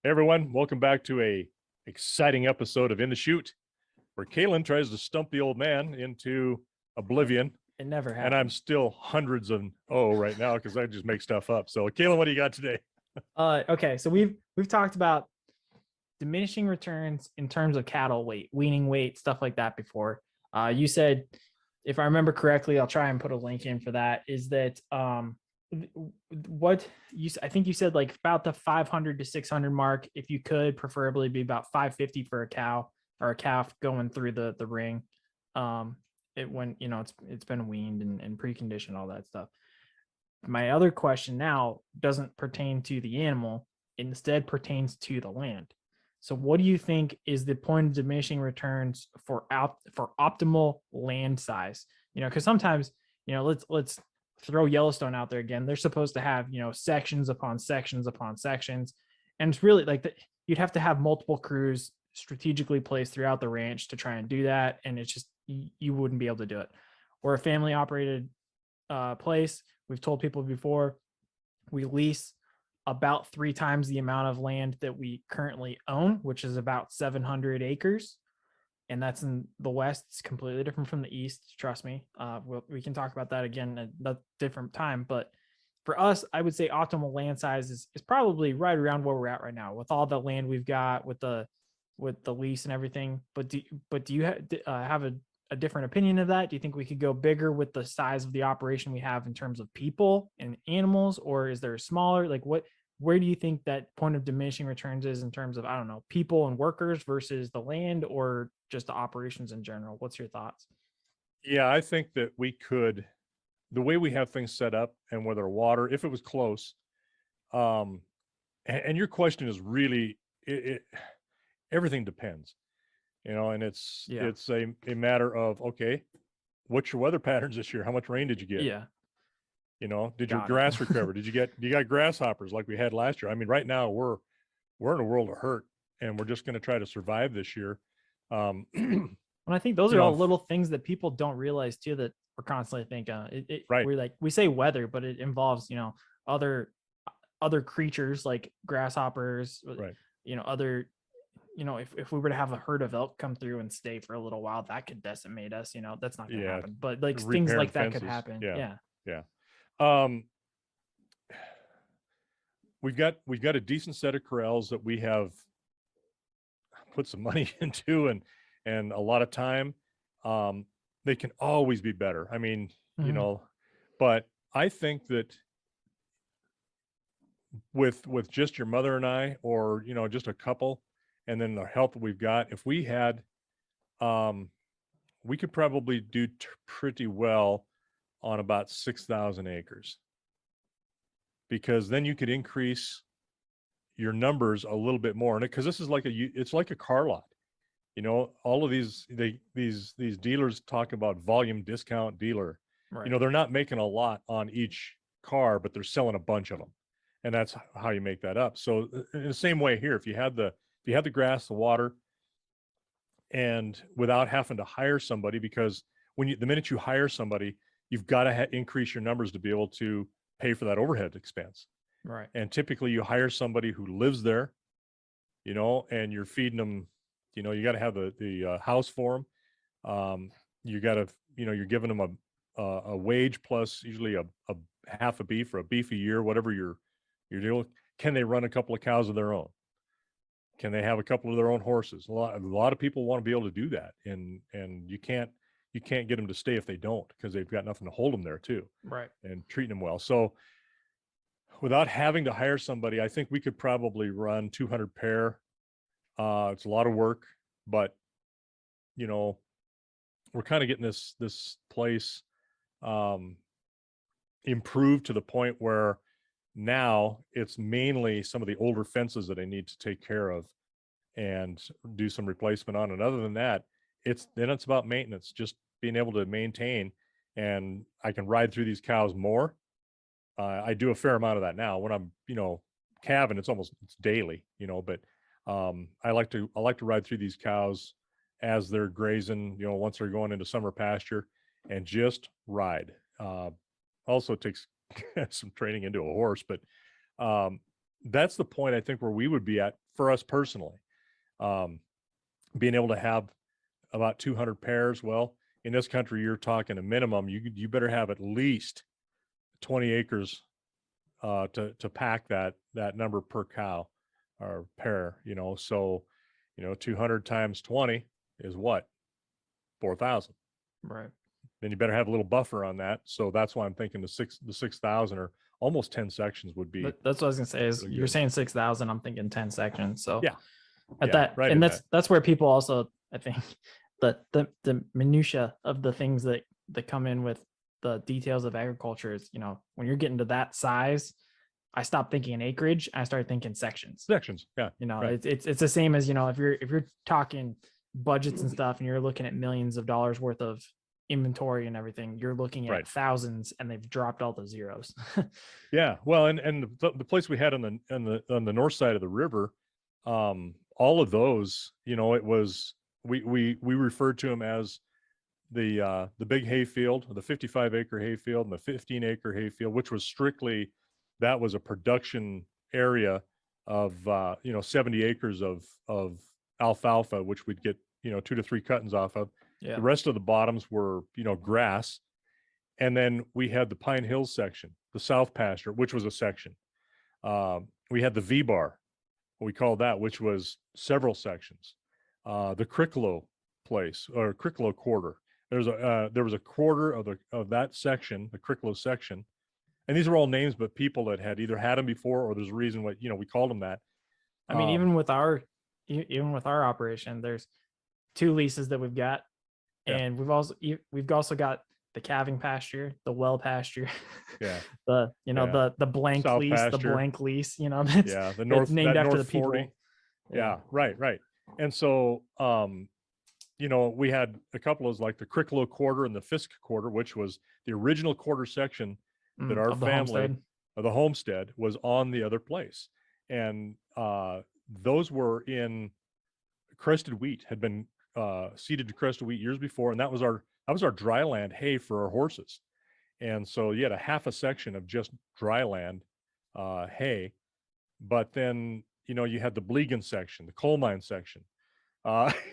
Hey everyone, welcome back to a exciting episode of In the Chute, where Kalen tries to stump the old man into oblivion, It never and I'm happened. still hundreds of right now because I just make stuff up. So, Kalen, what do you got today? Okay, so we've talked about diminishing returns in terms of cattle weight, weaning weight, stuff like that before. You said, if I remember correctly, I'll try and put a link in for that. Is that what you? I think you said like about the 500 to 600 mark. If you could, preferably be about 550 for a cow or a calf going through the ring. It when it's been weaned and preconditioned, all that stuff. My other question now doesn't pertain to the animal, it instead pertains to the land. So what do you think is the point of diminishing returns for optimal land size? Because sometimes, let's throw Yellowstone out there again. They're supposed to have, sections upon sections upon sections. And it's really like that you'd have to have multiple crews strategically placed throughout the ranch to try and do that. And it's just you wouldn't be able to do it. Or a family operated place. We've told people before, we lease about 3 times the amount of land that we currently own, which is about 700 acres. And that's in the West. It's completely different from the East. Trust me. We can talk about that again at a different time. But for us, I would say optimal land size is probably right around where we're at right now with all the land we've got with the lease and everything. But do you have a different opinion of that? Do you think we could go bigger with the size of the operation we have in terms of people and animals, or is there a smaller, like where do you think that point of diminishing returns is in terms of, I don't know, people and workers versus the land or just the operations in general? What's your thoughts? Yeah, I think that we could, the way we have things set up and whether water, if it was close, um, and your question is really, everything depends, and it's Yeah. it's a matter of, okay, what's your weather patterns this year? How much rain did you get? Yeah. Did your Got it. grass recover? You got grasshoppers like we had last year? I mean, right now we're in a world of hurt, and we're just going to try to survive this year. And I think those you are know, all little things that people don't realize too, that we're constantly thinking right, we're like, we say weather, but it involves, other creatures like grasshoppers, right, other, if we were to have a herd of elk come through and stay for a little while, that could decimate us. That's not going to yeah, happen. But like things repairing like that could fences, happen. yeah, Yeah. yeah. Um, we've got a decent set of corrals that we have put some money into and a lot of time. Um, they can always be better. I mean, Mhm. but I think that with just your mother and I, or just a couple, and then the help that we've got, if we had, um, we could probably do pretty well on about 6,000 acres, because then you could increase your numbers a little bit more. And because this is it's like a car lot. All of these dealers talk about volume discount dealer. Right. They're not making a lot on each car, but they're selling a bunch of them, and that's how you make that up. So in the same way here, if you had the grass, the water, and without having to hire somebody, because the minute you hire somebody, you've got to increase your numbers to be able to pay for that overhead expense. Right. And typically you hire somebody who lives there, and you're feeding them, you got to have the house for them. You got to, you're giving them a wage plus usually a half a beef or a beef a year, whatever you're doing. Can they run a couple of cows of their own? Can they have a couple of their own horses? A lot of people want to be able to do that, and you can't get them to stay if they don't, because they've got nothing to hold them there too, Right. and treating them well. So without having to hire somebody, I think we could probably run 200 pair. It's a lot of work, but you know, we're kind of getting this place um, improved to the point where now it's mainly some of the older fences that I need to take care of and do some replacement on. And other than that, it's about maintenance, just being able to maintain. And I can ride through these cows more. I do a fair amount of that now. When I'm, calving, it's daily, but I like to ride through these cows as they're grazing, once they're going into summer pasture, and just ride. Also takes some training into a horse, but um, that's the point I think where we would be at for us personally. Being able to have about 200 pairs. Well, in this country, you're talking a minimum. You better have at least 20 acres to pack that number per cow or pair. So 200 times 20 is what, 4,000. Right. Then you better have a little buffer on that. So that's why I'm thinking the 6,000 or almost 10 sections would be. That's what I was gonna say. Is really you're good. saying 6,000? I'm thinking 10 sections. So Yeah. at Yeah, that, right in and that. that's where people also, I think, the minutia of the things that come in with the details of agriculture is, when you're getting to that size, I stop thinking acreage. I start thinking sections. Sections. Yeah. Right. It's the same as, if you're talking budgets and stuff and you're looking at millions of dollars worth of inventory and everything, you're looking at Right. thousands, and they've dropped all the zeros. Yeah. Well, and the place we had on the north side of the river, all of those, it was, we referred to them as the big hay field, the 55-acre hay field and the 15-acre hay field, which was strictly, that was a production area of 70 acres of alfalfa, which we'd get 2 to 3 cuttings off of. Yeah. The rest of the bottoms were grass, and then we had the Pine Hills section, the South Pasture, which was a section. We had the V-bar, what we called that, which was several sections. The Cricklow place, or Cricklow quarter. There was a quarter of that section, the Cricklow section, and these are all names, but people that had either had them before, or there's a reason why we called them that. I mean, even with our operation, there's 2 leases that we've got, and we've also got the calving pasture, the well pasture, Yeah. the blank South lease, pasture. the blank lease, that's, the north, named after north the people. 40. Yeah, right. And so, we had a couple of, like the Cricklow quarter and the Fisk quarter, which was the original quarter section that our of the family homestead. of the homestead was on the other place. And those were in crested wheat, had been seeded to crested wheat years before. And that was our dry land hay for our horses. And so you had a half a section of just dry land hay. But then, you had the Blegan section, the coal mine section.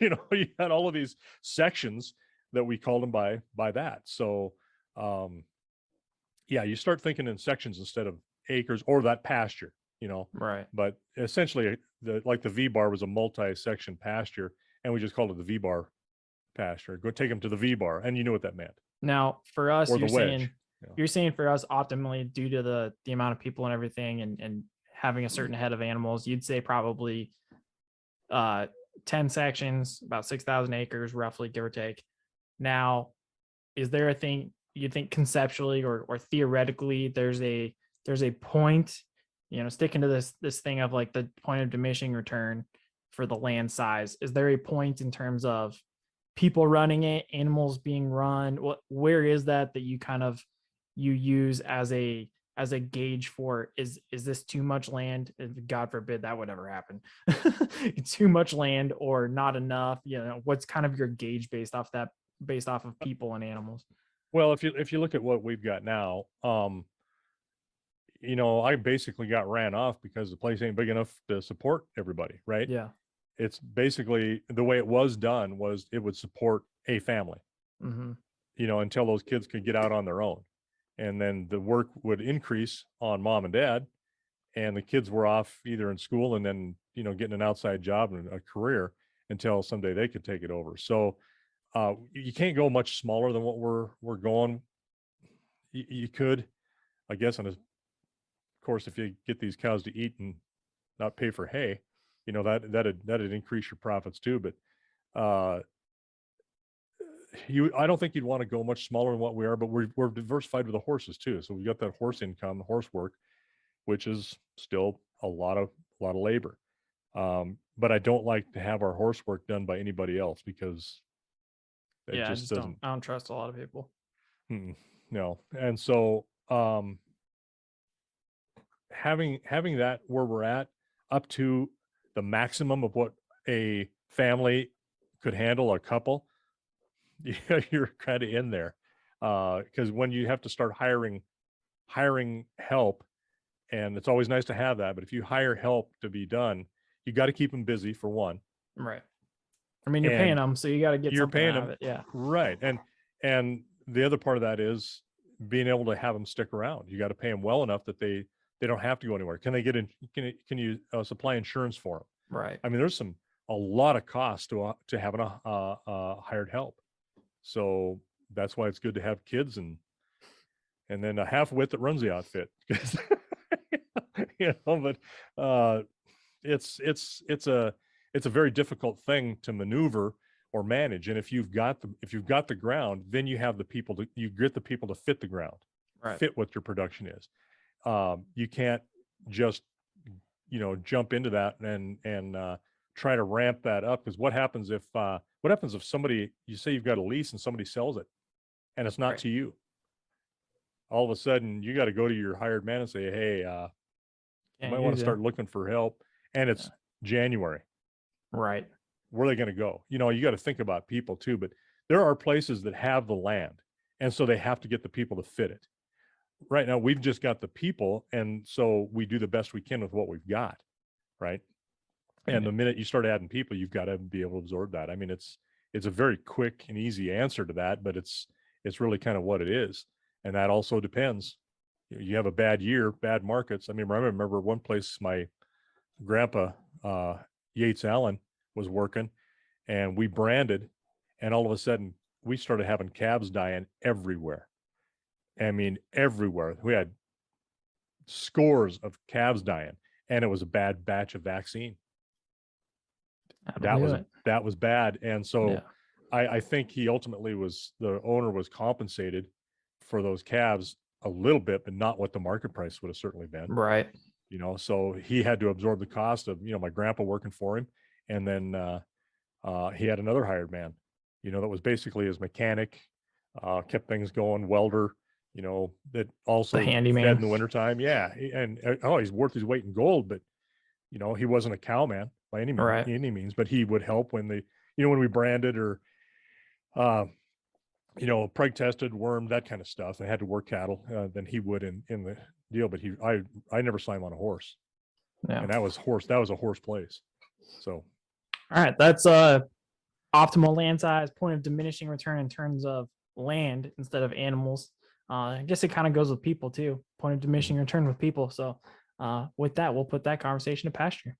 You had all of these sections that we called them by that. So, you start thinking in sections instead of acres, or that pasture, Right. But essentially, the V-bar was a multi-section pasture, and we just called it the V-bar pasture. Go take them to the V-bar, and you knew what that meant. Now, for us, Or you're the wedge. saying you're saying for us, optimally, due to the amount of people and everything, and having a certain head of animals, you'd say probably 10 sections, about 6,000 acres, roughly, give or take. Now, is there a thing you think conceptually or theoretically there's a point, sticking to this thing of like the point of diminishing return for the land size? Is there a point in terms of people running it, animals being run? Where is that you kind of you use as a gauge for, is this too much land? God forbid that would ever happen. Too much land or not enough? What's kind of your gauge based off of people and animals? Well, if you look at what we've got now, I basically got ran off because the place ain't big enough to support everybody, right? Yeah. It's basically the way it was done was it would support a family, Mm-hmm. Until those kids could get out on their own. And then the work would increase on mom and dad, and the kids were off either in school and then, getting an outside job and a career until someday they could take it over. So you can't go much smaller than what we're going. You could, I guess, of course, if you get these cows to eat and not pay for hay, that'd increase your profits too. But I don't think you'd want to go much smaller than what we are, but we're diversified with the horses too. So we've got that horse income, horse work, which is still a lot of labor. But I don't like to have our horse work done by anybody else because it I just doesn't. I don't trust a lot of people. No. And so having that where we're at up to the maximum of what a family could handle, a couple, you're kind of in there. Because when you have to start hiring help, and it's always nice to have that. But if you hire help to be done, you got to keep them busy for one. Right. I mean, you're paying And them, so you got to get you're something paying out of them, it. Yeah. right? And the other part of that is being able to have them stick around. You got to pay them well enough that they don't have to go anywhere. Can they get in? Can you supply insurance for them? Right. I mean, there's a lot of cost to having a hired help. So that's why it's good to have kids and then a half wit that runs the outfit. But it's a very difficult thing to maneuver or manage. And if you've got the ground, then you have the people you get the people to fit the ground, Right. fit what your production is. You can't just jump into that and try to ramp that up, because what happens if somebody, you say you've got a lease and somebody sells it and it's not Right. to you? All of a sudden you got to go to your hired man and say, hey, you might want to start looking for help, and it's January. Right. Where are they going to go? You got to think about people too, but there are places that have the land, and so they have to get the people to fit it. Right now we've just got the people, and so we do the best we can with what we've got, right? And the minute you start adding people, you've got to be able to absorb that. I mean, it's a very quick and easy answer to that, but it's really kind of what it is. And that also depends. You have a bad year, bad markets. I mean, I remember one place my grandpa, Yates Allen, was working, and we branded, and all of a sudden we started having calves dying everywhere. I mean, everywhere. We had scores of calves dying, and it was a bad batch of vaccine. That was bad. And so I think he ultimately the owner was compensated for those calves a little bit, but not what the market price would have certainly been. Right. So he had to absorb the cost of, my grandpa working for him. And then he had another hired man, that was basically his mechanic, kept things going, welder, that also fed in the wintertime. Yeah. And he's worth his weight in gold, but he wasn't a cow man by any means, but he would help when when we branded or, preg tested, worm, that kind of stuff. They had to work cattle, than he would in the deal. But I never saw him on a horse. Yeah. And that was a horse place. So. All right. That's optimal land size, point of diminishing return in terms of land instead of animals. I guess it kind of goes with people too. Point of diminishing return with people. So with that, we'll put that conversation to pasture.